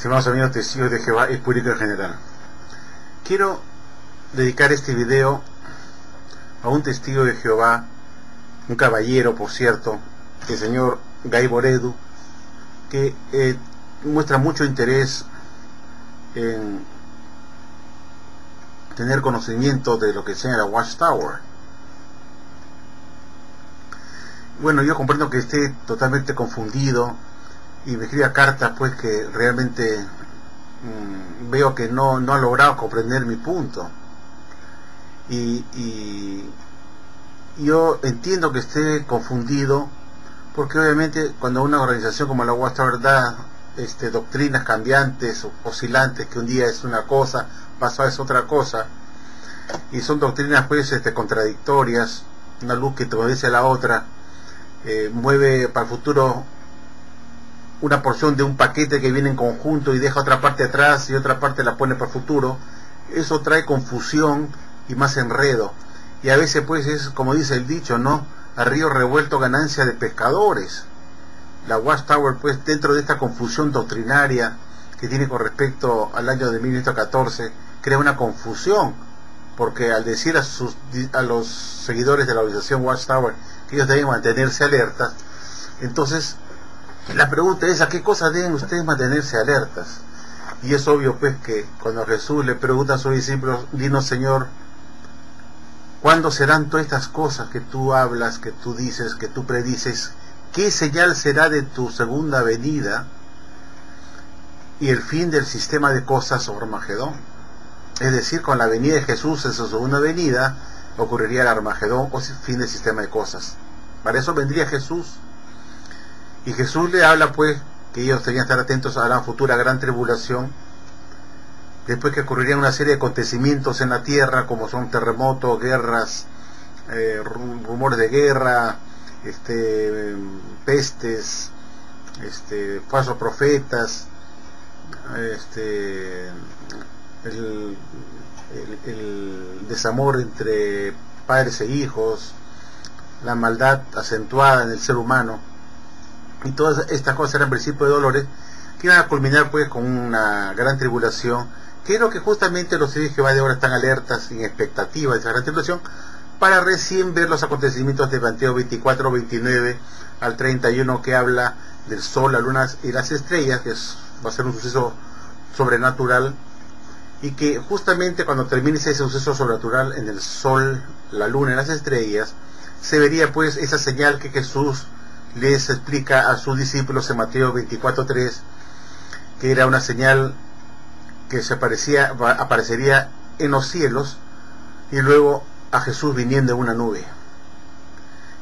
Estimados amigos testigos de Jehová y público en general, quiero dedicar este video a un testigo de Jehová, un caballero, por cierto, el señor Guy Boredu, que muestra mucho interés en tener conocimiento de lo que enseña la Watchtower. Bueno, yo comprendo que esté totalmente confundido y me escribe cartas pues que realmente veo que no ha logrado comprender mi punto, y yo entiendo que esté confundido porque obviamente cuando una organización como la Watchtower da doctrinas cambiantes, oscilantes, que un día es una cosa, pasado es otra cosa, y son doctrinas pues contradictorias, una luz que te obedece a la otra, mueve para el futuro una porción de un paquete que viene en conjunto y deja otra parte atrás y otra parte la pone para el futuro. Eso trae confusión y más enredo, y a veces pues es como dice el dicho, ¿no? A río revuelto ganancia de pescadores. La Watchtower pues dentro de esta confusión doctrinaria que tiene con respecto al año de 1914 crea una confusión, porque al decir a los seguidores de la organización Watchtower que ellos deben mantenerse alertas, entonces la pregunta es: ¿a qué cosas deben ustedes mantenerse alertas? Y es obvio pues que cuando Jesús le pregunta a sus discípulos: dinos Señor, ¿cuándo serán todas estas cosas que tú hablas, que tú dices, que tú predices? ¿Qué señal será de tu segunda venida y el fin del sistema de cosas sobre Armagedón? Es decir, con la venida de Jesús en su segunda venida ocurriría el Armagedón o fin del sistema de cosas. Para eso vendría Jesús. Y Jesús le habla pues que ellos tenían que estar atentos a la futura gran tribulación, después que ocurrirían una serie de acontecimientos en la tierra, como son terremotos, guerras, rumores de guerra, pestes, falsos profetas, el desamor entre padres e hijos, la maldad acentuada en el ser humano, y todas estas cosas eran principios de dolores que iban a culminar pues con una gran tribulación, que es lo que justamente los testigos de Jehová de ahora están alertas y en expectativa de esa gran tribulación, para recién ver los acontecimientos de Mateo 24, 29 al 31, que habla del sol, la luna y las estrellas, que va a ser un suceso sobrenatural, y que justamente cuando termine ese suceso sobrenatural en el sol, la luna y las estrellas, se vería pues esa señal que Jesús les explica a sus discípulos en Mateo 24:3, que era una señal que aparecería en los cielos, y luego a Jesús viniendo en una nube.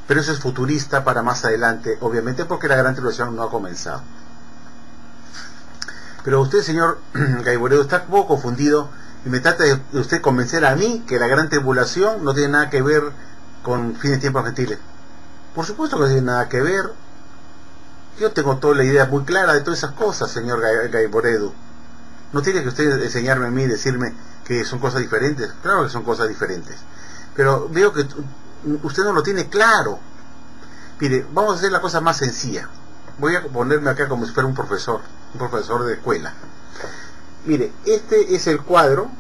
Pero eso es futurista para más adelante, obviamente, porque la gran tribulación no ha comenzado. Pero usted, señor Guy Boredu, está un poco confundido y me trata de usted convencer a mí que la gran tribulación no tiene nada que ver con fin de tiempos gentiles. Por supuesto que no tiene nada que ver. Yo tengo toda la idea muy clara de todas esas cosas, señor Guy Boredu. No tiene que usted enseñarme a mí, decirme que son cosas diferentes. Claro que son cosas diferentes, pero veo que usted no lo tiene claro. Mire, vamos a hacer la cosa más sencilla. Voy a ponerme acá como si fuera un profesor de escuela. Mire, este es el cuadro.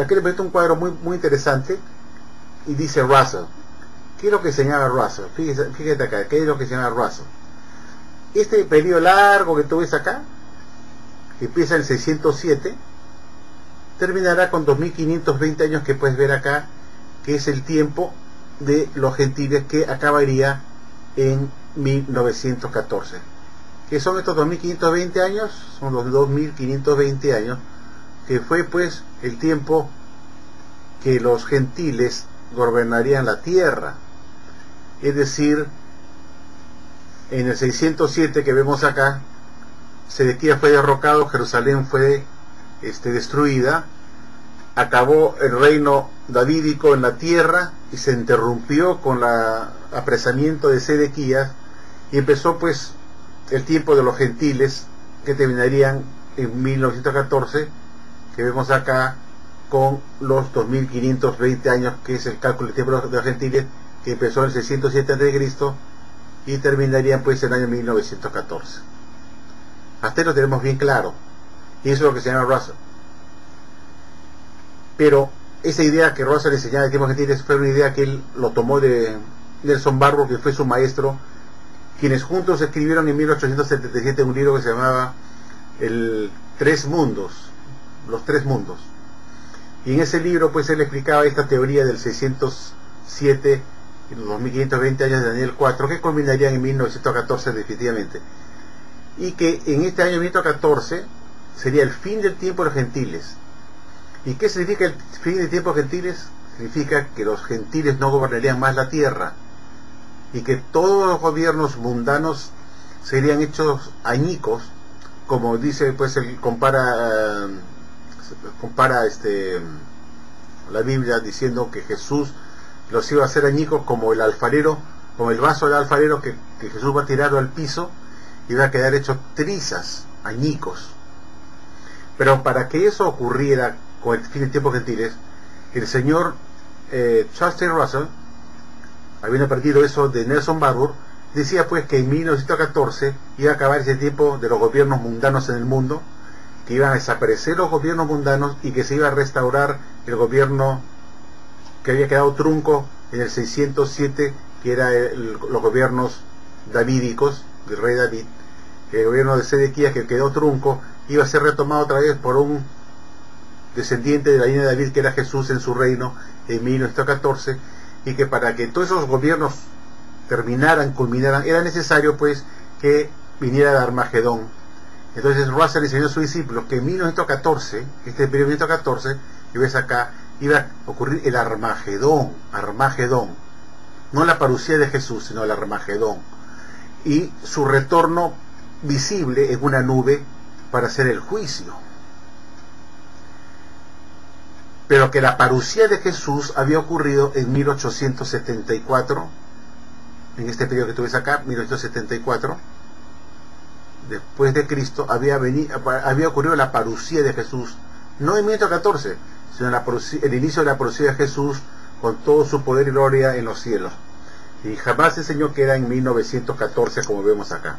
Aquí le presento un cuadro muy interesante y dice Russell. ¿Qué es lo que señala Russell? Fíjate acá, ¿qué es lo que señala Russell? Este periodo largo que tú ves acá, que empieza en 607, terminará con 2520 años, que puedes ver acá, que es el tiempo de los gentiles, que acabaría en 1914. ¿Qué son estos 2520 años? Son los 2520 años, que fue pues el tiempo que los gentiles gobernarían la tierra. Es decir, en el 607 que vemos acá, Sedequías fue derrocado, Jerusalén fue destruida, acabó el reino davídico en la tierra y se interrumpió con el apresamiento de Sedequías, y empezó pues el tiempo de los gentiles, que terminarían en 1914, que vemos acá, con los 2520 años, que es el cálculo del tiempo de los gentiles, que empezó en el 607 a.C. y terminarían pues en el año 1914. Hasta ahí lo tenemos bien claro. Y eso es lo que se llama Russell. Pero esa idea que Russell enseñaba de tiempos gentiles fue una idea que él lo tomó de Nelson Barbour, que fue su maestro, quienes juntos escribieron en 1877 un libro que se llamaba Los Tres Mundos. Y en ese libro pues él explicaba esta teoría del 607 y los 2520 años de Daniel 4, que culminarían en 1914 definitivamente. Y que en este año 1914 sería el fin del tiempo de los gentiles. ¿Y qué significa el fin del tiempo de los gentiles? Significa que los gentiles no gobernarían más la tierra y que todos los gobiernos mundanos serían hechos añicos, como dice, pues él compara la Biblia diciendo que Jesús los iba a hacer añicos como el alfarero, como el vaso del alfarero que Jesús va a tirarlo al piso y va a quedar hecho trizas, añicos. Pero para que eso ocurriera con el fin de tiempos gentiles, el señor Charles Taze Russell, habiendo aprendido eso de Nelson Barbour, decía pues que en 1914 iba a acabar ese tiempo de los gobiernos mundanos en el mundo, que iban a desaparecer los gobiernos mundanos y que se iba a restaurar el gobierno que había quedado trunco en el 607, que era los gobiernos davídicos del rey David. El gobierno de Sedequías, que quedó trunco, iba a ser retomado otra vez por un descendiente de la línea de David, que era Jesús en su reino en 1914, y que para que todos esos gobiernos terminaran, culminaran, era necesario pues que viniera el Armagedón. Entonces Russell enseñó a sus discípulos que en 1914, este periodo de 1914, y ves acá, iba a ocurrir el Armagedón, no la parucía de Jesús, sino el Armagedón, y su retorno visible en una nube para hacer el juicio. Pero que la parucía de Jesús había ocurrido en 1874, en este periodo que tú ves acá, 1874, después de Cristo, había ocurrido la parucía de Jesús, no en 1914, sino el inicio de la parucía de Jesús con todo su poder y gloria en los cielos. Y jamás enseñó que era en 1914, como vemos acá.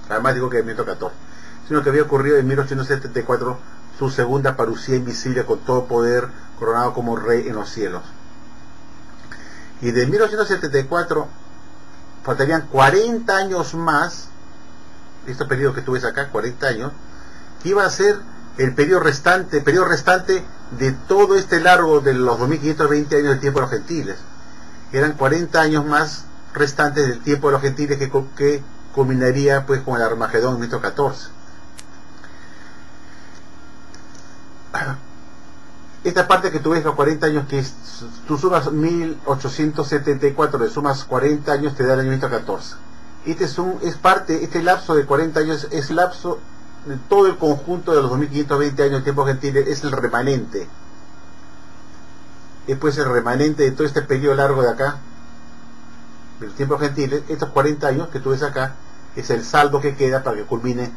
Jamás digo que en 1914, sino que había ocurrido en 1874 su segunda parucía invisible con todo poder, coronado como rey en los cielos. Y de 1874 faltarían 40 años más, este periodo que tú ves acá, 40 años, que iba a ser el periodo restante de todo este largo de los 2520 años del tiempo de los gentiles. Eran 40 años más restantes del tiempo de los gentiles que culminaría pues con el Armagedón en 1914. Esta parte que tú ves, los 40 años, que tú sumas 1874, le sumas 40 años, te da el año 1914. Este lapso de 40 años es lapso de todo el conjunto de los 2520 años de tiempo gentiles, es el remanente. Es pues el remanente de todo este periodo largo de acá, de los tiempos gentiles. Estos 40 años que tú ves acá, es el saldo que queda para que culmine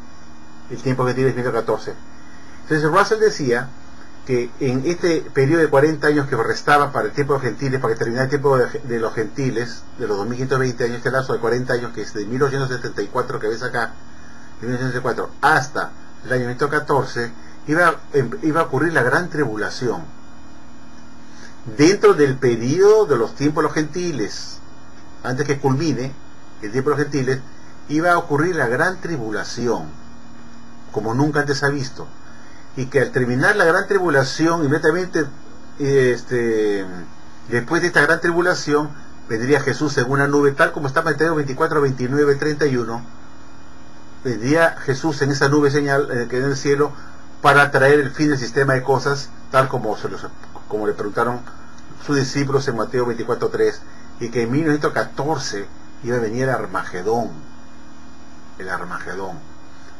el tiempo gentil de 1914. Entonces Russell decía que en este periodo de 40 años que restaba para el tiempo de los gentiles, para que terminara el tiempo de los gentiles, de los 2520 años, este lapso de 40 años, que es de 1874 que ves acá, de 1974 hasta el año 1914, iba a ocurrir la gran tribulación. Dentro del periodo de los tiempos de los gentiles, antes que culmine el tiempo de los gentiles, iba a ocurrir la gran tribulación, como nunca antes se ha visto. Y que al terminar la gran tribulación, inmediatamente después de esta gran tribulación, vendría Jesús en una nube, tal como está en Mateo 24, 29, 31. Vendría Jesús en esa nube señal que en el cielo, para traer el fin del sistema de cosas, tal como le preguntaron sus discípulos en Mateo 24, 3, y que en 1914 iba a venir el Armagedón.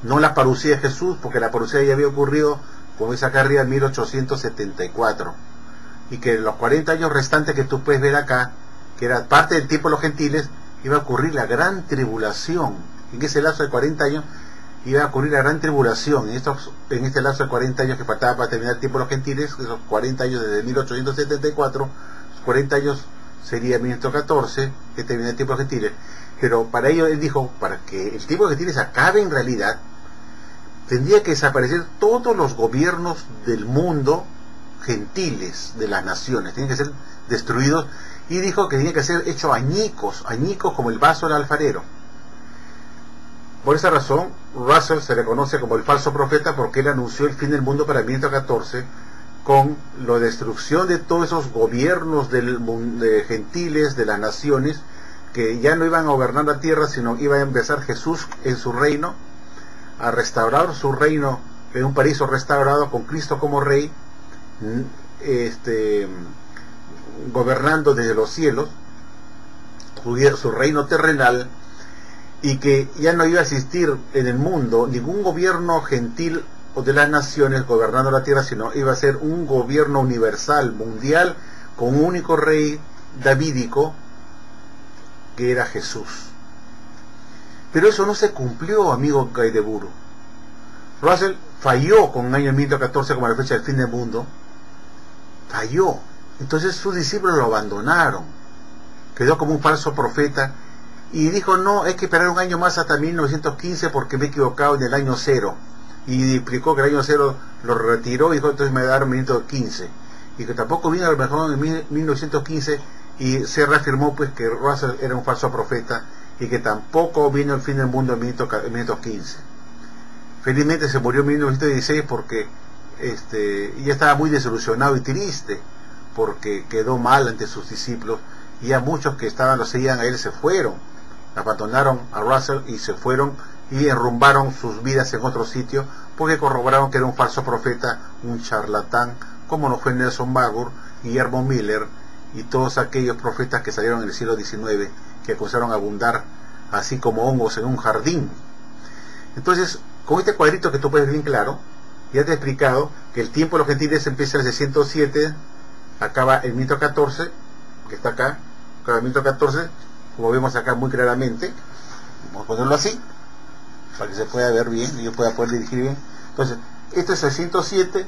No la parucía de Jesús, porque la parucía ya había ocurrido, como ves acá arriba, en 1874. Y que los 40 años restantes que tú puedes ver acá, que era parte del tiempo de los gentiles, iba a ocurrir la gran tribulación. En ese lapso de 40 años iba a ocurrir la gran tribulación. En este lapso de 40 años que faltaba para terminar el tiempo de los gentiles, esos 40 años desde 1874, 40 años sería 1914, que termina el tiempo de los gentiles. Pero para ello él dijo, para que el tiempo de los gentiles acabe en realidad, tendría que desaparecer todos los gobiernos del mundo gentiles de las naciones, tienen que ser destruidos, y dijo que tenía que ser hecho añicos como el vaso del alfarero. Por esa razón, Russell se le conoce como el falso profeta, porque él anunció el fin del mundo para el 1914 con la destrucción de todos esos gobiernos de gentiles de las naciones, que ya no iban a gobernar la tierra, sino iba a empezar Jesús en su reino, a restaurar su reino en un paraíso restaurado con Cristo como rey, gobernando desde los cielos su reino terrenal, y que ya no iba a existir en el mundo ningún gobierno gentil o de las naciones gobernando la tierra, sino iba a ser un gobierno universal, mundial, con un único rey davídico, que era Jesús. Pero eso no se cumplió, amigo Gaideburu. Russell falló con el año 1914 como la fecha del fin del mundo. Falló. Entonces sus discípulos lo abandonaron. Quedó como un falso profeta y dijo: no, hay que esperar un año más hasta 1915 porque me he equivocado en el año 0. Y explicó que el año 0 lo retiró y dijo: entonces me dará 1915. Y que tampoco vino a lo mejor en 1915, y se reafirmó pues que Russell era un falso profeta y que tampoco vino el fin del mundo en 1915. Felizmente se murió en 1916 porque ya estaba muy desilusionado y triste, porque quedó mal ante sus discípulos, y ya muchos que lo seguían a él se fueron, abandonaron a Russell y se fueron y enrumbaron sus vidas en otro sitio, porque corroboraron que era un falso profeta, un charlatán, como lo fue Nelson Magur, Guillermo Miller y todos aquellos profetas que salieron en el siglo XIX, que comenzaron a abundar así como hongos en un jardín. Entonces, con este cuadrito que tú puedes ver bien claro, ya te he explicado que el tiempo de los gentiles empieza en el 607, acaba en 1914, que está acá, acaba en 1914, como vemos acá muy claramente. Vamos a ponerlo así, para que se pueda ver bien y yo pueda poder dirigir bien. Entonces, este es 607,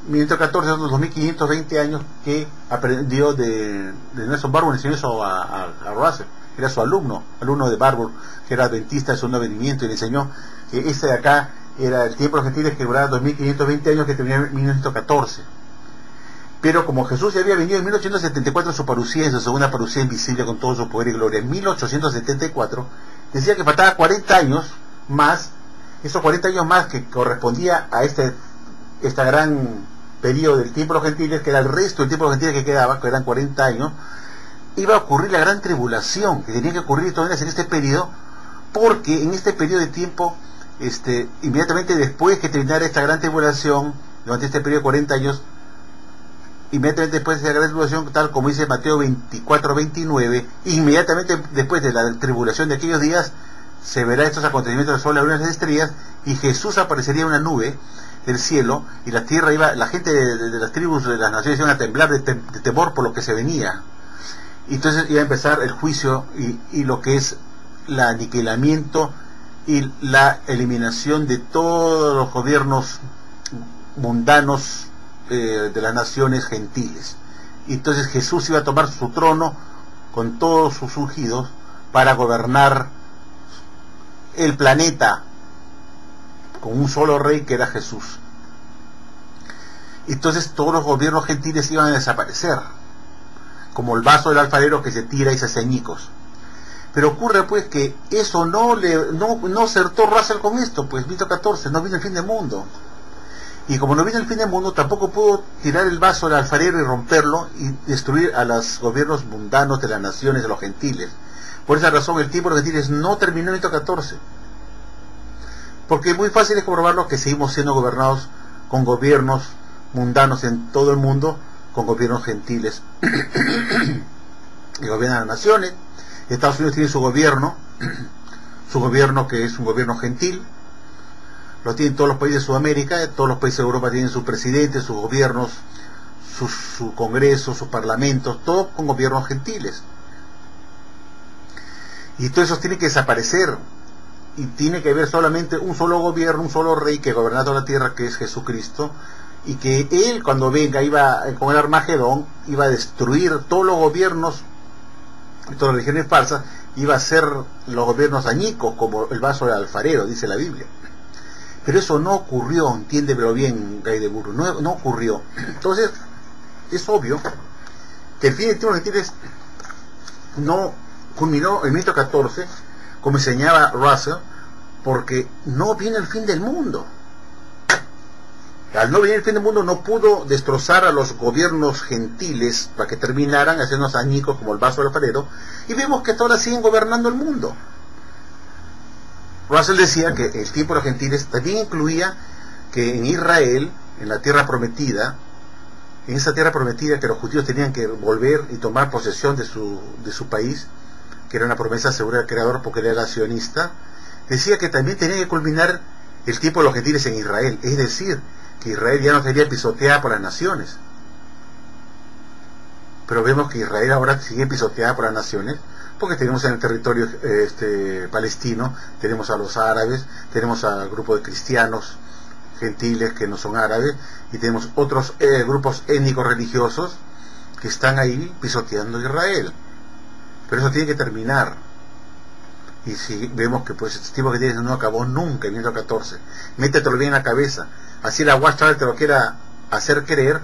1914, son los 2520 años que aprendió de Nelson Barbour, enseñó eso a Russell. Era su alumno de Barbour, que era adventista de segundo venimiento, y le enseñó que este de acá era el tiempo de los gentiles, que duraba 2520 años, que terminó en 1914. Pero como Jesús ya había venido en 1874 en su parucía, en su segunda parucía invisible con todo su poder y gloria, en 1874, decía que faltaba 40 años más, esos 40 años más que correspondía a esta gran periodo del tiempo de los gentiles, que era el resto del tiempo de los gentiles que quedaba, que eran 40 años, iba a ocurrir la gran tribulación, que tenía que ocurrir todavía en este periodo, porque en este periodo de tiempo, inmediatamente después que terminara esta gran tribulación, durante este periodo de 40 años, inmediatamente después de esta gran tribulación, tal como dice Mateo 24-29, inmediatamente después de la tribulación de aquellos días, se verá estos acontecimientos del sol, la luna y las estrellas, y Jesús aparecería en una nube del cielo, y la tierra la gente de las tribus de las naciones iban a temblar de temor por lo que se venía. Y entonces iba a empezar el juicio y lo que es el aniquilamiento y la eliminación de todos los gobiernos mundanos de las naciones gentiles. Y entonces Jesús iba a tomar su trono con todos sus ungidos para gobernar el planeta con un solo rey, que era Jesús. Entonces todos los gobiernos gentiles iban a desaparecer, como el vaso del alfarero que se tira y se hace añicos. Pero ocurre pues que eso no acertó Russell con esto, pues 1914 no vino el fin del mundo. Y como no vino el fin del mundo, tampoco pudo tirar el vaso del alfarero y romperlo y destruir a los gobiernos mundanos de las naciones, de los gentiles. Por esa razón el tiempo de los gentiles no terminó en 1914. Porque es muy fácil de comprobarlo, que seguimos siendo gobernados con gobiernos mundanos en todo el mundo, con gobiernos gentiles que gobiernan las naciones. Estados Unidos tiene su gobierno que es un gobierno gentil, lo tienen todos los países de Sudamérica, todos los países de Europa tienen sus presidentes, sus gobiernos, su congreso, sus parlamentos, todos con gobiernos gentiles. Y todos esos tienen que desaparecer, y tiene que haber solamente un solo gobierno, un solo rey que gobierna toda la tierra, que es Jesucristo, y que él, cuando venga, iba con el Armagedón, iba a destruir todos los gobiernos, todas las religiones falsas, iba a ser los gobiernos añicos, como el vaso del alfarero, dice la Biblia. Pero eso no ocurrió, entiéndelo bien, Gay de Burro, no ocurrió. Entonces, es obvio que el fin del tiempo de los gentiles no culminó en 1914, como enseñaba Russell, porque no viene el fin del mundo. Al no venir el fin del mundo, no pudo destrozar a los gobiernos gentiles para que terminaran haciéndonos añicos como el vaso del alfarero, y vemos que ahora siguen gobernando el mundo. Russell decía que el tiempo de los gentiles también incluía que en Israel, en la tierra prometida, en esa tierra prometida que los judíos tenían que volver y tomar posesión de su país, que era una promesa segura del Creador porque él era sionista, decía que también tenía que culminar el tiempo de los gentiles en Israel, es decir, que Israel ya no sería pisoteada por las naciones. Pero vemos que Israel ahora sigue pisoteada por las naciones, porque tenemos en el territorio palestino, tenemos a los árabes, tenemos al grupo de cristianos gentiles que no son árabes, y tenemos otros grupos étnicos religiosos que están ahí pisoteando Israel. Pero eso tiene que terminar. Y si vemos que pues este tipo que tienes no acabó nunca en 1914, métetelo bien en la cabeza. Así la Watchtower te lo quiera hacer creer,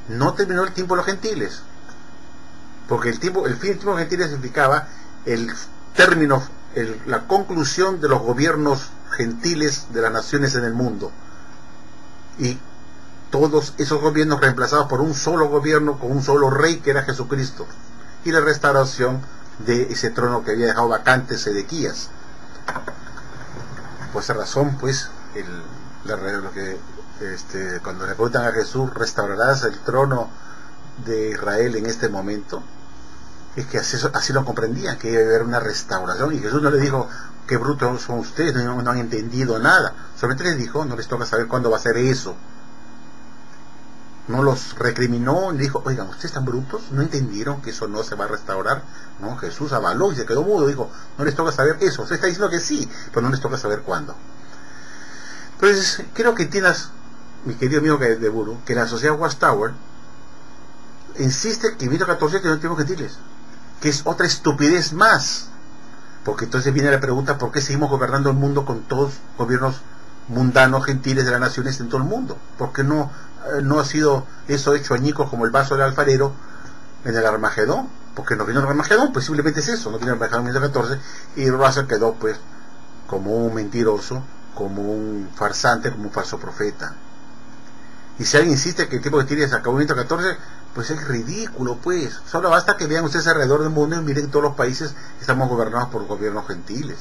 no terminó el tiempo de los gentiles, porque el fin del tiempo de los gentiles significaba el término, la conclusión de los gobiernos gentiles de las naciones en el mundo, y todos esos gobiernos reemplazados por un solo gobierno con un solo rey que era Jesucristo, y la restauración de ese trono que había dejado vacante Sedequías. Por esa razón, pues, cuando le preguntan a Jesús, ¿restaurarás el trono de Israel en este momento? Es que así lo comprendían, que iba a haber una restauración, y Jesús no le dijo, qué brutos son ustedes, no han entendido nada, solamente les dijo, no les toca saber cuándo va a ser eso. No los recriminó, ni dijo, oigan, ustedes están brutos, no entendieron que eso no se va a restaurar. No, Jesús avaló y se quedó mudo, dijo, no les toca saber eso, usted está diciendo que sí, pero no les toca saber cuándo. Entonces, quiero que entiendas, mi querido amigo de Buru, que la sociedad Watchtower insiste que en 1914 que no tenemos gentiles, que es otra estupidez más, porque entonces viene la pregunta, ¿por qué seguimos gobernando el mundo con todos gobiernos mundanos, gentiles de las naciones en todo el mundo? ¿Por qué no ha sido eso hecho añicos como el vaso del alfarero en el Armagedón? Porque no vino el Armagedón, pues simplemente es eso, no vino el Armagedón en 1914, y Russell quedó pues como un mentiroso, como un farsante, como un falso profeta. Y si alguien insiste que el tiempo de gentiles acabó en 1914, pues es ridículo, pues. Solo basta que vean ustedes alrededor del mundo y miren que todos los países estamos gobernados por gobiernos gentiles.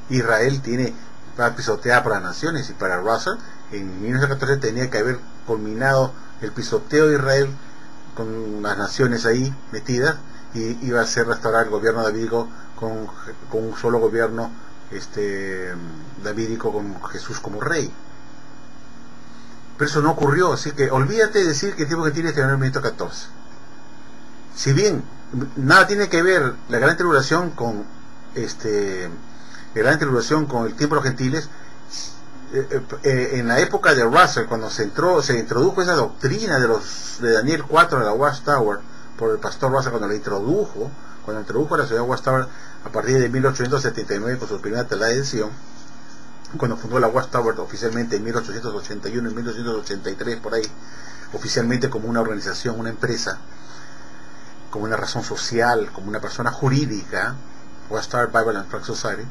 Israel va pisoteada por las naciones, y para Russell en 1914 tenía que haber culminado el pisoteo de Israel con las naciones ahí metidas, y iba a ser restaurar el gobierno davídico con un solo gobierno davídico, con Jesús como rey. Pero eso no ocurrió, así que olvídate de decir que el tiempo gentiles terminó en 1914. Si bien nada tiene que ver la gran tribulación con el tiempo de los gentiles, en la época de Russell, cuando se introdujo esa doctrina de Daniel 4 de la Watchtower por el pastor Russell, cuando introdujo la ciudad de Watchtower a partir de 1879 con su primera telada de edición, cuando fundó la Watchtower oficialmente en 1881, en 1883 por ahí, oficialmente como una organización, una empresa, como una razón social, como una persona jurídica, Watchtower Bible and Tract Society,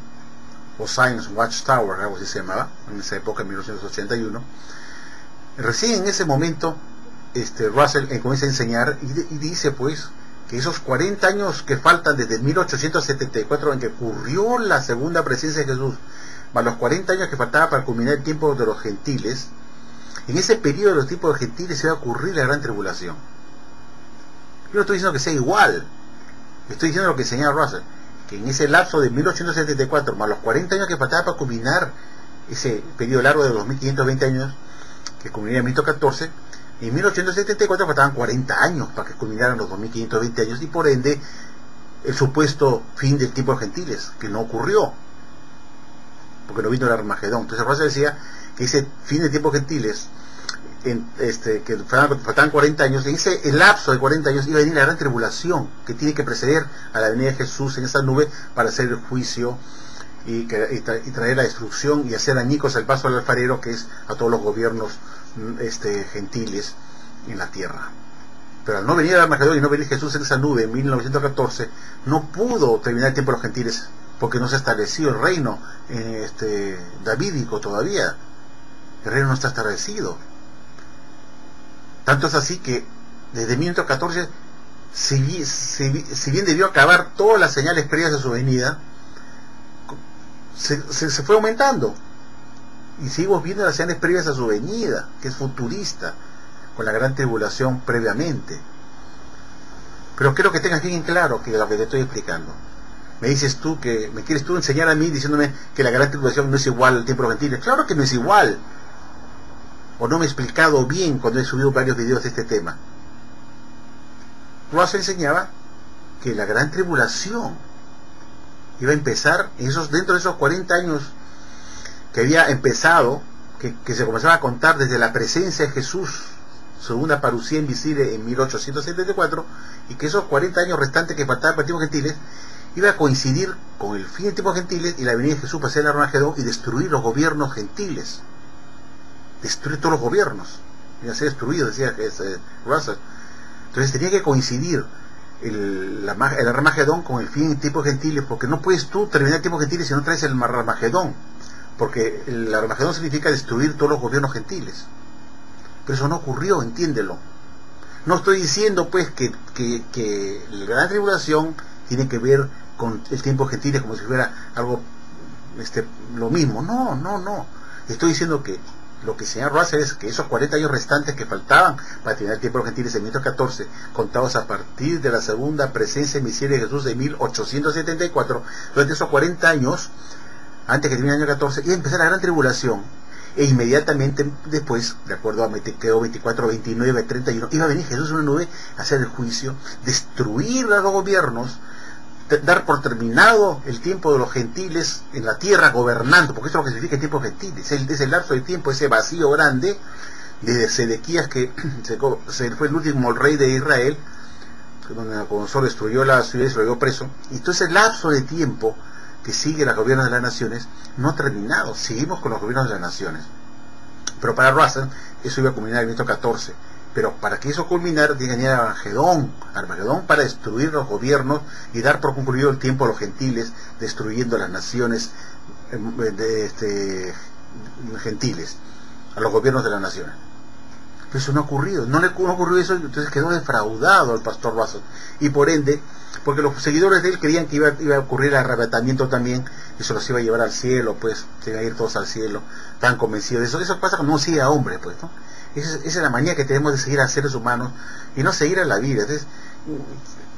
o Science Watchtower, algo así se llamaba, en esa época, en 1981. Recién en ese momento, Russell comienza a enseñar y dice pues que esos 40 años que faltan desde 1874, en que ocurrió la segunda presencia de Jesús, más los 40 años que faltaba para culminar el tiempo de los gentiles, en ese periodo de los tiempos de gentiles se va a ocurrir la gran tribulación. Yo no estoy diciendo que sea igual, estoy diciendo lo que enseñaba Russell, que en ese lapso de 1874 más los 40 años que faltaba para culminar ese periodo largo de 2520 años que culminaría en 1914, en 1874 faltaban 40 años para que culminaran los 2520 años, y por ende el supuesto fin del tiempo de gentiles, que no ocurrió porque no vino el Armagedón. Entonces Russell decía que ese fin del tiempo de gentiles, que faltaban 40 años, en ese lapso de 40 años iba a venir la gran tribulación que tiene que preceder a la venida de Jesús en esa nube para hacer el juicio y traer la destrucción y hacer añicos el paso del alfarero, que es a todos los gobiernos gentiles en la tierra. Pero al no venir el Armagedón y no venir Jesús en esa nube en 1914, no pudo terminar el tiempo de los gentiles, porque no se estableció el reino davídico todavía. El reino no está establecido. Tanto es así que desde 1914, si bien debió acabar todas las señales previas de su venida, se fue aumentando. Y seguimos viendo las señales previas a su venida, que es futurista, con la gran tribulación previamente. Pero quiero que tengas bien claro que lo que te estoy explicando. Me dices tú que me quieres tú enseñar a mí diciéndome que la gran tribulación no es igual al tiempo de los gentiles. Claro que no es igual. O no me he explicado bien cuando he subido varios videos de este tema. Russell enseñaba que la gran tribulación iba a empezar dentro de esos 40 años que había empezado, que se comenzaba a contar desde la presencia de Jesús, segunda parucía invisible en 1874, y que esos 40 años restantes que faltaban para el tiempo gentiles iba a coincidir con el fin del tiempo gentiles y la venida de Jesús para hacer el Armagedón y destruir los gobiernos gentiles, destruir todos los gobiernos, iba a ser destruido, decía Russell. Entonces tenía que coincidir el Armagedón con el fin del tiempo gentiles, porque no puedes tú terminar el tiempo gentiles si no traes el Armagedón, porque el Armagedón significa destruir todos los gobiernos gentiles. Pero eso no ocurrió, entiéndelo. No estoy diciendo pues que la gran tribulación tiene que ver con el tiempo gentiles como si fuera algo lo mismo. No. Estoy diciendo que lo que señala Russell es que esos 40 años restantes que faltaban para terminar el tiempo de los gentiles en 1914, contados a partir de la segunda presencia invisible de Jesús de 1874, durante esos 40 años, antes que termine el año 14, iba a empezar la gran tribulación, e inmediatamente después, de acuerdo a Mateo 24, 29, 31, iba a venir Jesús en una nube a hacer el juicio, destruir a los gobiernos, dar por terminado el tiempo de los gentiles en la tierra gobernando, porque eso es lo que significa el tiempo gentil, es el lapso de tiempo, ese vacío grande desde Sedequías, que se fue el último rey de Israel, donde Nabucodonosor destruyó la ciudad y se lo llevó preso, y todo ese lapso de tiempo que sigue los gobiernos de las naciones no ha terminado, seguimos con los gobiernos de las naciones. Pero para Russell eso iba a culminar en 1914, pero para que eso culminara tiene que venir Armagedón para destruir los gobiernos y dar por concluido el tiempo a los gentiles, destruyendo las naciones gentiles, a los gobiernos de las naciones. Pero eso no ha ocurrido, no ocurrió eso, entonces quedó defraudado el pastor Russell, y por ende, porque los seguidores de él creían que iba a ocurrir el arrebatamiento también, y se los iba a llevar al cielo, pues se iban a ir todos al cielo, tan convencidos de eso. Eso pasa cuando uno sigue a hombres, pues, ¿no? Esa es la manía que tenemos de seguir a seres humanos y no seguir a la vida. Entonces,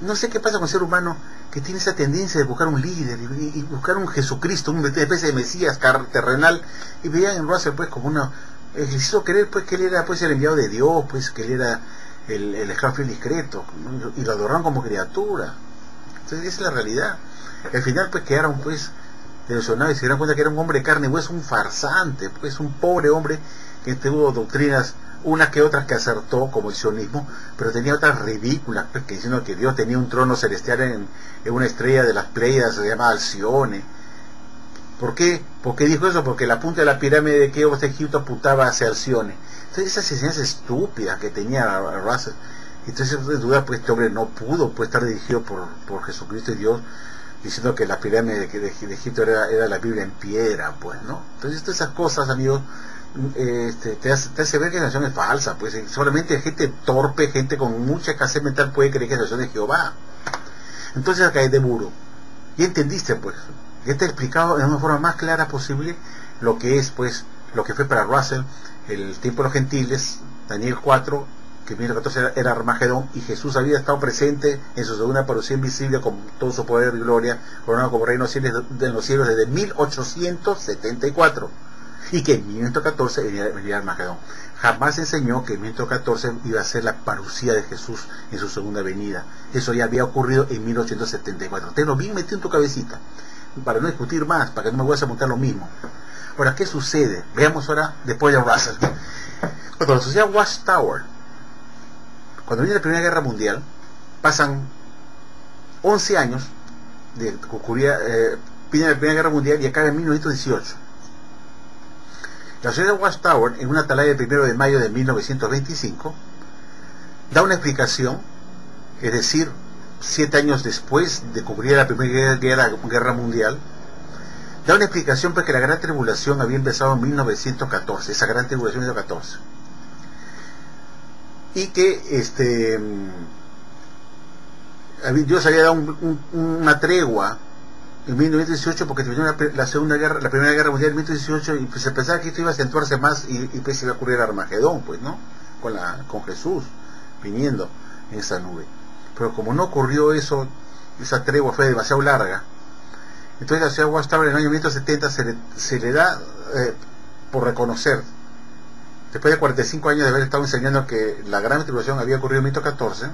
no sé qué pasa con el ser humano que tiene esa tendencia de buscar un líder y buscar un Jesucristo, una especie de Mesías terrenal, y veían en Russell pues como una, les hizo creer pues que él era pues el enviado de Dios, pues que él era el esclavo fiel discreto, ¿no? Y lo adoraron como criatura. Entonces esa es la realidad. Al final pues quedaron pues desilusionados y se dieron cuenta que era un hombre de carne y hueso, un farsante, pues un pobre hombre que tuvo doctrinas, unas que otras que acertó, como el sionismo, pero tenía otras ridículas, pues, que diciendo que Dios tenía un trono celestial en una estrella de las Pleiades, se llama Alcione. ¿Por qué? ¿Por qué dijo eso? Porque la punta de la pirámide de Keops de Egipto apuntaba hacia Alcione. Entonces esas enseñanzas estúpidas que tenía Russell, entonces de duda pues este hombre no pudo pues estar dirigido por Jesucristo y Dios, diciendo que la pirámide de Egipto era la Biblia en piedra, pues, ¿no? Entonces todas esas cosas, amigos, te hace ver que la nación es falsa, pues solamente gente torpe, gente con mucha escasez mental puede creer que es la nación de Jehová. Entonces acá es de muro. Y entendiste, pues, ya te he explicado de una forma más clara posible lo que es, pues, lo que fue para Russell el tiempo de los gentiles, Daniel 4, que en 1914 era Armagedón, y Jesús había estado presente en su segunda parucía invisible con todo su poder y gloria, coronado como reino de los cielos desde 1874, y que en 1914 venía Armagedón. Jamás enseñó que en 1914 iba a ser la parucía de Jesús en su segunda venida. Eso ya había ocurrido en 1874. Tenlo bien metido en tu cabecita, para no discutir más, para que no me vayas a montar lo mismo. Ahora, ¿qué sucede? Veamos ahora, después de Russell. Cuando la sociedad Watchtower, cuando viene la Primera Guerra Mundial, pasan 11 años de que ocurría viene la Primera Guerra Mundial y acaba en 1918. La sociedad Watchtower, en una atalaya del 1 de mayo de 1925, da una explicación, es decir, 7 años después de cubrir la Primera Guerra Mundial, da una explicación porque la Gran Tribulación había empezado en 1914, esa Gran Tribulación de 1914, y que Dios había dado una tregua en 1918 porque terminó la Primera Guerra Mundial en 1918 y pues se pensaba que esto iba a acentuarse más y pues iba a ocurrir Armagedón, pues, ¿no? Con Jesús viniendo en esa nube. Pero como no ocurrió eso, esa tregua fue demasiado larga, entonces la ciudad Watchtower en el año 1970 se le da por reconocer, después de 45 años de haber estado enseñando que la Gran Tribulación había ocurrido en 1914,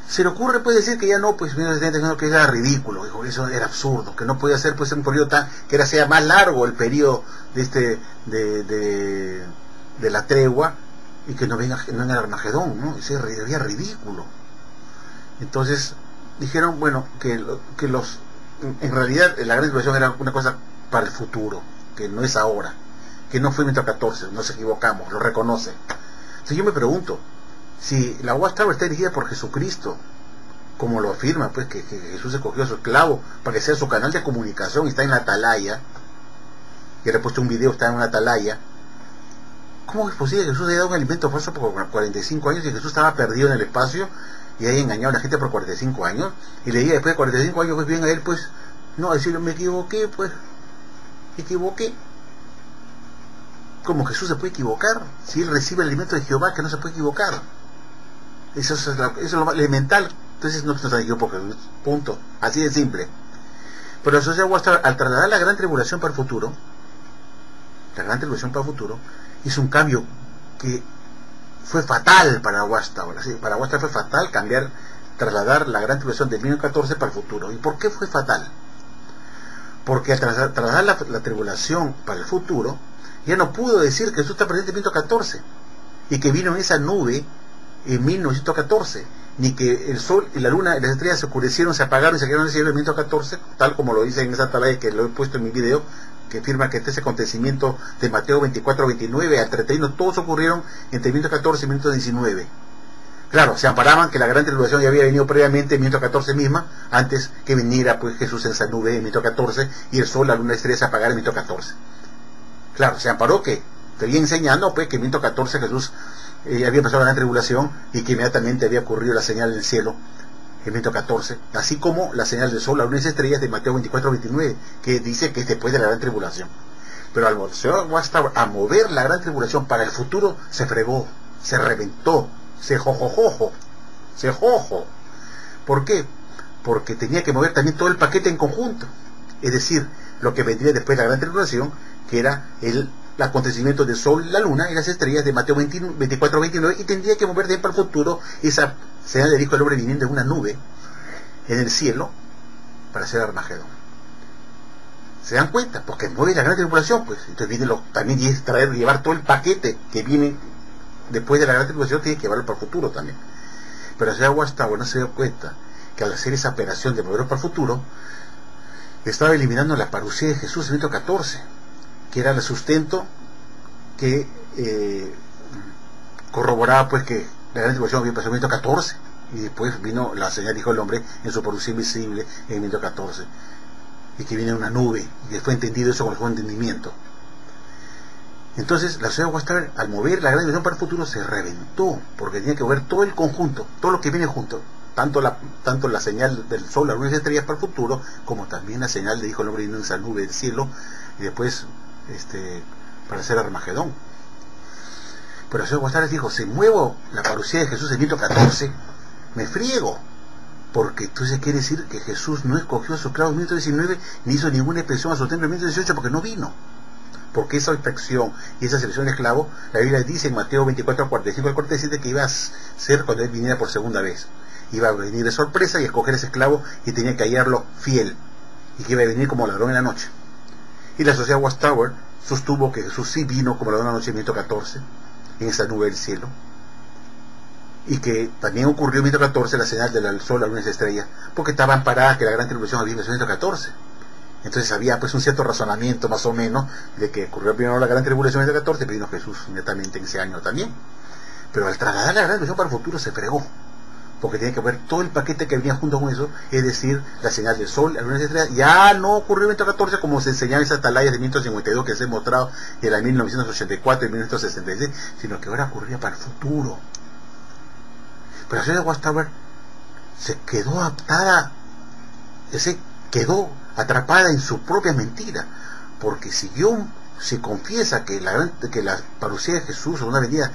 se le ocurre pues decir que ya no, pues 1970, que era ridículo, dijo, eso era absurdo, que no podía ser pues un periodo sea más largo el periodo de la tregua y que no venga el Armagedón, ¿no? Eso era ridículo. Entonces dijeron, bueno, en realidad la Gran Tribulación era una cosa para el futuro, que no es ahora, que no fue en 1914, nos equivocamos, lo reconoce. Entonces yo me pregunto, si la Watchtower está dirigida por Jesucristo, como lo afirma, pues que Jesús escogió a su esclavo para que sea su canal de comunicación y está en la atalaya, y le he puesto un video, está en una atalaya, ¿cómo es posible que Jesús haya dado un alimento falso por 45 años y Jesús estaba perdido en el espacio y haya engañado a la gente por 45 años? Y le diga después de 45 años, pues bien a él, pues, no, decirle, me equivoqué, pues, me equivoqué. ¿Cómo Jesús se puede equivocar? Si él recibe el alimento de Jehová, que no se puede equivocar. Eso es lo más elemental. Entonces no se equivocó, punto. Así de simple. Pero la sociedad Watchtower, al trasladar la Gran Tribulación para el futuro, hizo un cambio que fue fatal para Watchtower. ¿Sí? Para Watchtower fue fatal trasladar la Gran Tribulación de 1914 para el futuro. ¿Y por qué fue fatal? Porque al trasladar la tribulación para el futuro, ya no pudo decir que Jesús está presente en 1914 y que vino en esa nube en 1914, ni que el sol y la luna y las estrellas se oscurecieron, se apagaron y se quedaron en el cielo en 1914, tal como lo dice en esa atalaya que lo he puesto en mi video, que afirma que ese acontecimiento de Mateo 24-29 al 31, todos ocurrieron entre 1914 y 1919. Claro, se amparaban que la Gran Tribulación ya había venido previamente en 1914 misma, antes que viniera pues Jesús en esa nube en 1914 y el sol, la luna y las estrellas se apagaran en 1914. Claro, se amparó que seguía enseñando pues que en 1914 Jesús había pasado la Gran Tribulación y que inmediatamente había ocurrido la señal del cielo en 1914, así como la señal del sol, la luna y las estrellas de Mateo 24-29, que dice que es después de la Gran Tribulación. Pero al mover la Gran Tribulación para el futuro, se fregó, se reventó, se jojo. ¿Por qué? Porque tenía que mover también todo el paquete en conjunto, es decir, lo que vendría después de la Gran Tribulación, que era el acontecimiento del sol, la luna y las estrellas de Mateo 24-29, y tendría que mover de para el futuro esa señal del Hijo del Hombre viniendo en una nube en el cielo para hacer Armagedón. ¿Se dan cuenta? Porque mueve la Gran Tribulación, pues entonces viene también llevar todo el paquete que viene después de la Gran Tribulación, tiene que llevarlo para el futuro también. Pero si Watchtower no se dio cuenta que al hacer esa operación de moverlo para el futuro, estaba eliminando la parucía de Jesús en 1914, que era el sustento que corroboraba pues que la Gran Tribulación había pasado en 1914, y después vino la señal Hijo del Hombre en su parucía invisible en 1914, y que viene una nube, y después entendido eso con el juego de entendimiento. Entonces la sociedad Watchtower, al mover la Gran Tribulación para el futuro, se reventó, porque tenía que mover todo el conjunto, todo lo que viene junto, tanto la señal del sol, la luna y las estrellas para el futuro, como también la señal de Hijo del Hombre en esa nube del cielo, y después para hacer Armagedón. Pero el señor Watchtower dijo, si muevo la parucía de Jesús en 1914, me friego, porque entonces quiere decir que Jesús no escogió a su esclavo en 1919, ni hizo ninguna expresión a su templo en 1918, porque no vino. Porque esa inspección y esa selección de esclavos, la Biblia dice en Mateo 24-45 al 47 que iba a ser cuando él viniera por segunda vez. Iba a venir de sorpresa y a escoger ese esclavo y tenía que hallarlo fiel, y que iba a venir como ladrón en la noche. Y la sociedad Watchtower sostuvo que Jesús sí vino como ladrón en la noche en 1914, en esa nube del cielo, y que también ocurrió en 1914 la señal del sol, la luna y las estrellas, porque estaban paradas que la Gran Tribulación había empezado en 1914. Entonces había pues un cierto razonamiento más o menos de que ocurrió primero la gran tribulación en el 14, pero vino Jesús inmediatamente en ese año también. Pero al trasladar la gran tribulación para el futuro se fregó, porque tenía que ver todo el paquete que venía junto con eso, es decir, la señal del sol, la luna y las estrellas. Ya no ocurrió en el 14 como se enseñaba en esas atalayas de 1952 que se han mostrado en la 1984 y 1966, sino que ahora ocurría para el futuro. Pero la señora Watchtower se quedó adaptada, quedó atrapada en su propia mentira, porque si confiesa que la parucía de Jesús o una venida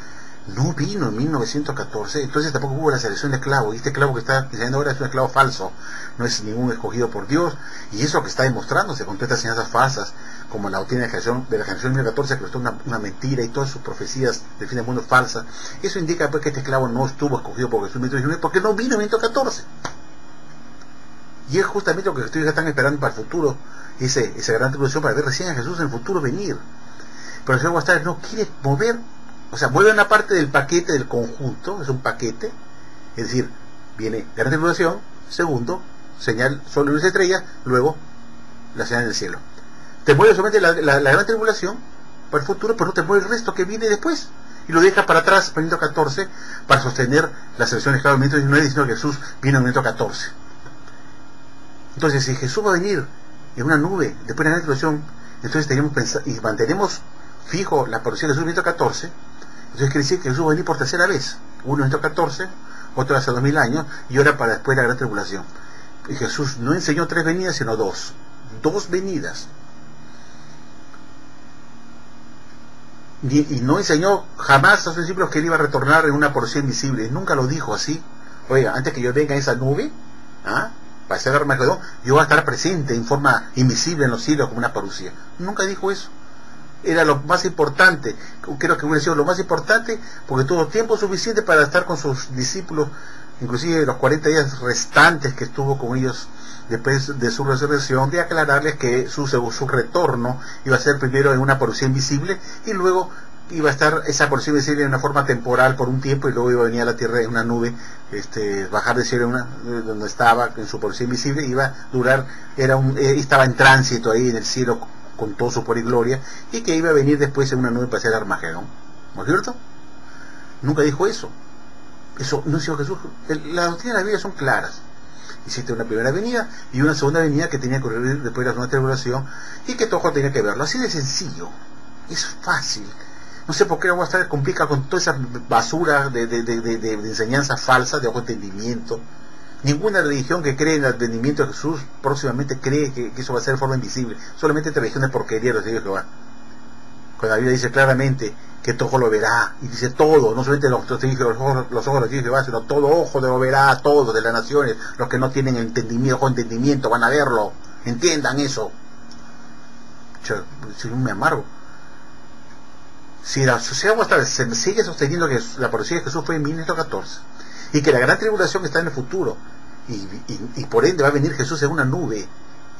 no vino en 1914, entonces tampoco hubo la selección de esclavos, y este esclavo que está diciendo ahora es un esclavo falso, no es ningún escogido por Dios, y eso que está demostrándose con todas estas enseñanzas falsas, como la doctrina de la generación 2014, que es una mentira, y todas sus profecías del fin del mundo falsas. Eso indica pues que este esclavo no estuvo escogido por Jesús en 1919, porque no vino en 1914. Y es justamente lo que ustedes están esperando para el futuro, esa gran tribulación, para ver recién a Jesús en el futuro venir. Pero el Señor Watchtower no quiere mover, o sea, mueve una parte del paquete del conjunto, es un paquete, es decir, viene gran tribulación, segundo, señal sol, luna y estrella, luego la señal del cielo. Te mueve solamente la gran tribulación para el futuro, pero no te mueve el resto que viene después. Y lo deja para atrás, para el 1914, para sostener la selección de esclavos del 1919, diciendo que Jesús vino en el 1914. Entonces, si Jesús va a venir en una nube después de la gran tribulación, entonces tenemos y mantenemos fijo la parucía de Jesús en 1914, entonces quiere decir que Jesús va a venir por tercera vez, uno en 1914, otro hace 2000 años, y ahora para después de la gran tribulación. Y Jesús no enseñó 3 venidas, sino 2 venidas. Y no enseñó jamás a sus discípulos que él iba a retornar en una porción invisible. Nunca lo dijo así. Oiga, antes que yo venga en esa nube, para hacer Armagedón, yo voy a estar presente en forma invisible en los cielos como una parucía. Nunca dijo eso. Era lo más importante, creo que hubiera sido lo más importante, porque tuvo tiempo suficiente para estar con sus discípulos, inclusive los 40 días restantes que estuvo con ellos después de su resurrección, de aclararles que su retorno iba a ser primero en una parucía invisible, y luego iba a estar esa porción invisible en una forma temporal por un tiempo, y luego iba a venir a la tierra en una nube, bajar del cielo donde estaba en su porción invisible, iba a durar, estaba en tránsito ahí en el cielo con todo su poder y gloria, y que iba a venir después en una nube para hacer Armagedón. ¿No es cierto? Nunca dijo eso. Eso no dijo Jesús. Las doctrinas de la Biblia son claras. Existe una primera venida y una segunda venida que tenía que ocurrir después de la segunda tribulación, y que todo tenía que verlo. Así de sencillo. Es fácil. No sé por qué vamos a estar complica con toda esa basura de enseñanzas falsas, de ojo entendimiento. Ninguna religión que cree en el entendimiento de Jesús próximamente cree que eso va a ser de forma invisible. Solamente esta religión de porquería, los de Jehová. Cuando la Biblia dice claramente que todo ojo lo verá, y dice todo, no solamente los ojos de los de Jehová, sino todo ojo lo verá, todos de las naciones, los que no tienen entendimiento, ojo entendimiento, van a verlo, entiendan eso. Yo me amargo. Si la sociedad se sigue sosteniendo que la profecía de Jesús fue en 1914, y que la gran tribulación está en el futuro, y por ende va a venir Jesús en una nube,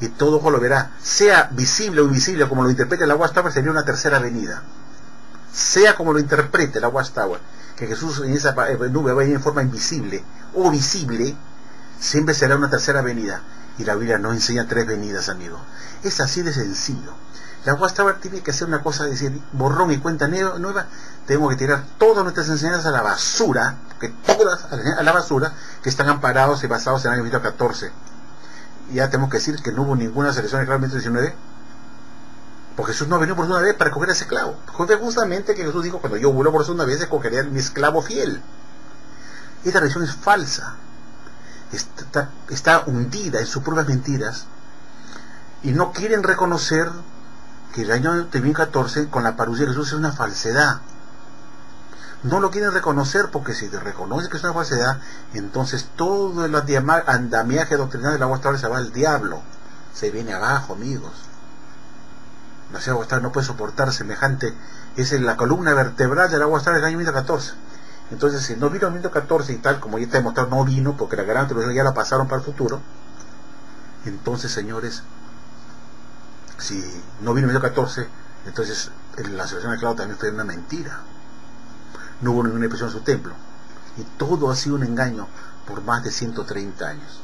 y todo ojo lo verá, sea visible o invisible, como lo interprete la Watchtower, sería una tercera venida. Sea como lo interprete la Watchtower, que Jesús en esa nube va a venir en forma invisible o visible, siempre será una tercera venida. Y la Biblia no enseña 3 venidas, amigo. Es así de sencillo. La Watchtower tiene que hacer una cosa, decir, borrón y cuenta nueva. Tenemos que tirar todas nuestras enseñanzas a la basura, que todas a la basura, que están amparados y basados en el año 1914. Ya tenemos que decir que no hubo ninguna selección de esclavos en 1919, porque Jesús no vino por segunda vez para escoger a ese esclavo. Fue justamente que Jesús dijo: cuando yo vuelvo por segunda vez, escogeré a mi esclavo fiel. Esta religión es falsa, está hundida en sus propias mentiras, y no quieren reconocer que el año 2014 con la parucía de Jesús es una falsedad. No lo quieren reconocer, porque si te reconoce que es una falsedad, entonces todo el andamiaje doctrinal de la Watchtower se va al diablo, se viene abajo, amigos. La Watchtower no puede soportar semejante, es la columna vertebral de la Watchtower del año 1914. Entonces, si no vino en 1914 y tal, como ya está demostrado, no vino, porque la gran tribulación ya la pasaron para el futuro. Entonces, señores, si no vino en 1914, entonces la selección de esclavos también fue una mentira. No hubo ninguna expresión en su templo, y todo ha sido un engaño por más de 130 años.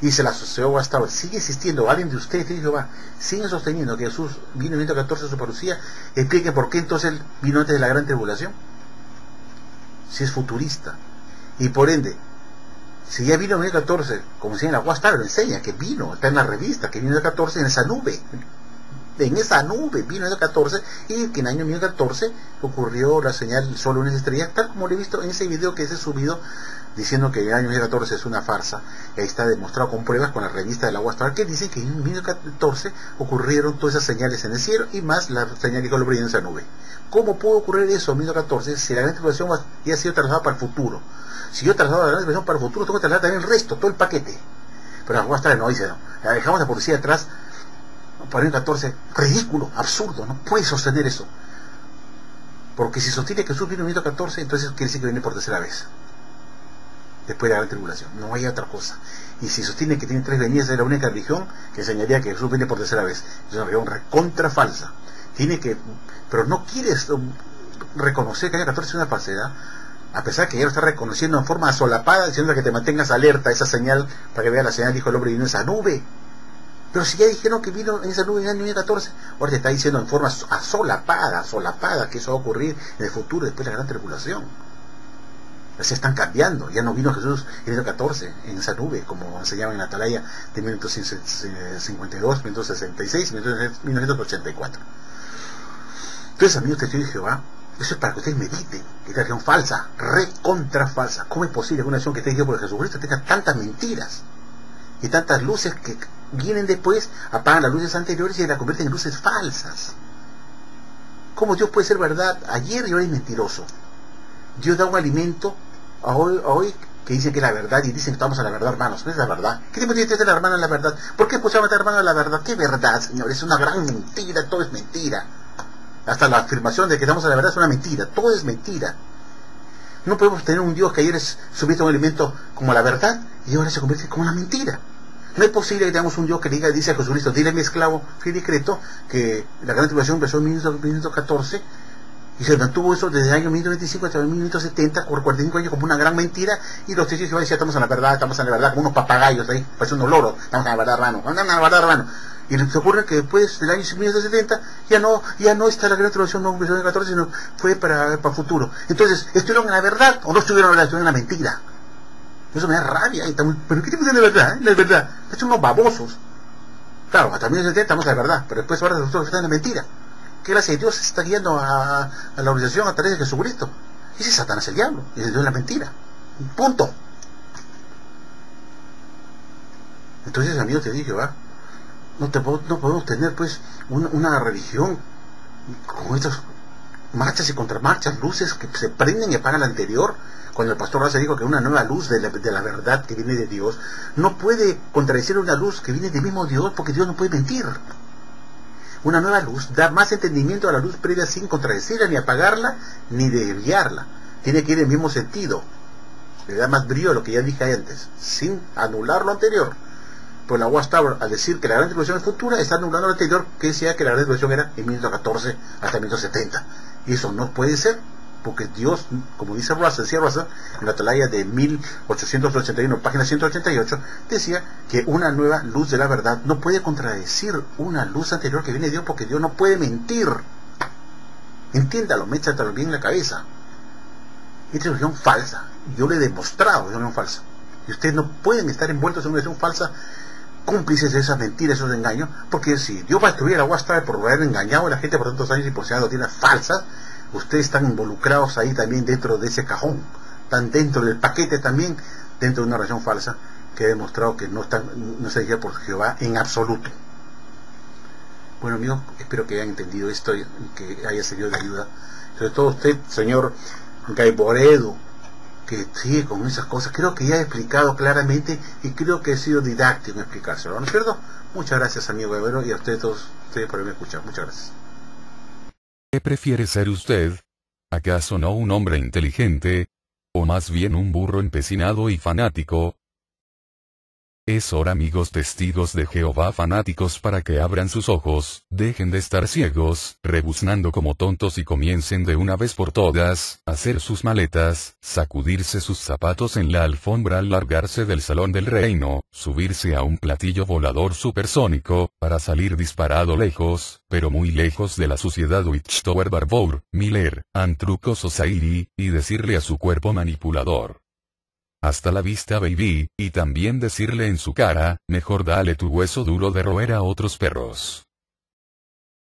Y se la asoció hasta ahora. Sigue existiendo alguien de ustedes, Jehová, siguen sosteniendo que Jesús vino en 1914 a su parucía. Expliquen por qué entonces él vino antes de la gran tribulación. Si es futurista. Y por ende, si ya vino en 1914, como si en la Guastar lo enseña, que vino, está en la revista, que vino en 1914 en esa nube. En esa nube vino en el 14 y que en el año 1914 ocurrió la señal del sol, una estrella, tal como lo he visto en ese video que se ha subido diciendo que el año 1914 es una farsa. Y ahí está demostrado con pruebas con la revista de la Guastar que dicen que en 1914 ocurrieron todas esas señales en el cielo y más la señal que brilló en esa nube. ¿Cómo pudo ocurrir eso en 1914 si la gran tribulación ya ha sido trasladada para el futuro? Si yo traslado la gran tribulación para el futuro, tengo que trasladar también el resto, todo el paquete. Pero la Guastar no dice, no, la dejamos la policía atrás. Para el 14, ridículo, absurdo, no puede sostener eso. Porque si sostiene que Jesús vino en 1914, entonces quiere decir que viene por tercera vez. Después de la gran tribulación, no hay otra cosa. Y si sostiene que tiene 3 venidas, es la única religión que enseñaría que Jesús viene por tercera vez. Es una religión recontra falsa. Tiene que, pero no quiere reconocer que el año 14 es una falsedad, a pesar que ya lo está reconociendo en forma solapada, diciendo que te mantengas alerta a esa señal, para que veas la señal, dijo el hombre, vino en esa nube. Pero si ya dijeron que vino en esa nube en el año 2014, ahora te está diciendo en forma solapada, que eso va a ocurrir en el futuro después de la gran tribulación. Se están cambiando, ya no vino Jesús en el 14 en esa nube, como enseñaba en la Atalaya de 1952, 1966, 1984. Entonces, amigos testigos de Jehová, eso es para que ustedes mediten, que esta religión falsa, recontra falsa. ¿Cómo es posible que una nación que esté dirigida por Jesucristo tenga tantas mentiras y tantas luces que vienen después, apagan las luces anteriores y la convierten en luces falsas? ¿Cómo Dios puede ser verdad ayer y hoy es mentiroso? Dios da un alimento a hoy que dicen que es la verdad y dicen que estamos a la verdad, hermanos. No es la verdad. ¿Qué tiempo tiene la hermana en la verdad? ¿Por qué escuchamos a la hermana en la verdad? ¿Qué verdad, señor? Es una gran mentira, todo es mentira. Hasta la afirmación de que estamos a la verdad es una mentira, todo es mentira. No podemos tener un Dios que ayer es subido a un alimento como la verdad y ahora se convierte como una mentira. No es posible que tengamos un Dios que dice a Jesucristo, dile a mi esclavo, fiel y discreto, que la gran tribulación empezó en 1914 y se mantuvo eso desde el año 1925 hasta el 1970, por 45 años, como una gran mentira, y los testigos van a decir, estamos en la verdad, como unos papagayos ahí, parece unos loros, estamos en la verdad, hermano. Y se ocurre que después del año 1970 ya no está la gran tribulación, no empezó en el 14, sino fue para el futuro. Entonces, ¿estuvieron en la verdad o no estuvieron en la verdad? Estuvieron en la mentira. Eso me da rabia. ¿Pero qué tipo de la verdad? La verdad. Son unos babosos. Claro, hasta 1970 estamos en la verdad, pero después ahora nosotros estamos en la mentira. Que gracias a Dios se está guiando a la organización a través de Jesucristo. Ese es Satanás, el diablo, y el Dios es la mentira. Punto. Entonces, amigos, te dije, no podemos tener pues una religión con estas marchas y contramarchas, luces que se prenden y apagan la anterior. Cuando el pastor Raza dijo que una nueva luz de la verdad que viene de Dios no puede contradecir una luz que viene del mismo Dios, porque Dios no puede mentir. Una nueva luz da más entendimiento a la luz previa sin contradecirla, ni apagarla, ni desviarla. Tiene que ir en el mismo sentido. Le da más brillo a lo que ya dije antes, sin anular lo anterior. Pues la Watchtower, al decir que la gran tribulación es futura, está anulando lo anterior, que decía que la gran tribulación era en 1914 hasta 1970. Y eso no puede ser, porque Dios, como dice Russell, en la Atalaya de 1881, página 188, decía que una nueva luz de la verdad no puede contradecir una luz anterior que viene de Dios, porque Dios no puede mentir. Entiéndalo, méchatelo bien en la cabeza. Esta es una religión falsa. Yo le he demostrado que es una religión falsa. Y ustedes no pueden estar envueltos en una religión falsa, cómplices de esas mentiras, esos engaños, porque si Dios va a destruir a la Watchtower por haber engañado a la gente por tantos años y por ser doctrinas falsas, ustedes están involucrados ahí también dentro de ese cajón, están dentro del paquete también, dentro de una religión falsa que ha demostrado que no se dirige por Jehová en absoluto. Bueno, amigos, espero que hayan entendido esto y que haya servido de ayuda. Sobre todo usted, señor Gaiboredo, que sigue con esas cosas. Creo que ya he explicado claramente y creo que he sido didáctico en explicárselo, ¿no es cierto? Muchas gracias, amigo Gaiboredo, y a ustedes todos por haberme escuchado. Muchas gracias. ¿Qué prefiere ser usted? ¿Acaso no un hombre inteligente? ¿O más bien un burro empecinado y fanático? Es hora, amigos testigos de Jehová fanáticos, para que abran sus ojos, dejen de estar ciegos, rebuznando como tontos y comiencen de una vez por todas, a hacer sus maletas, sacudirse sus zapatos en la alfombra al largarse del salón del reino, subirse a un platillo volador supersónico, para salir disparado lejos, pero muy lejos de la suciedad Witchtower Barbour, Miller, Antruco Society, y decirle a su cuerpo manipulador: hasta la vista, baby, y también decirle en su cara: mejor dale tu hueso duro de roer a otros perros.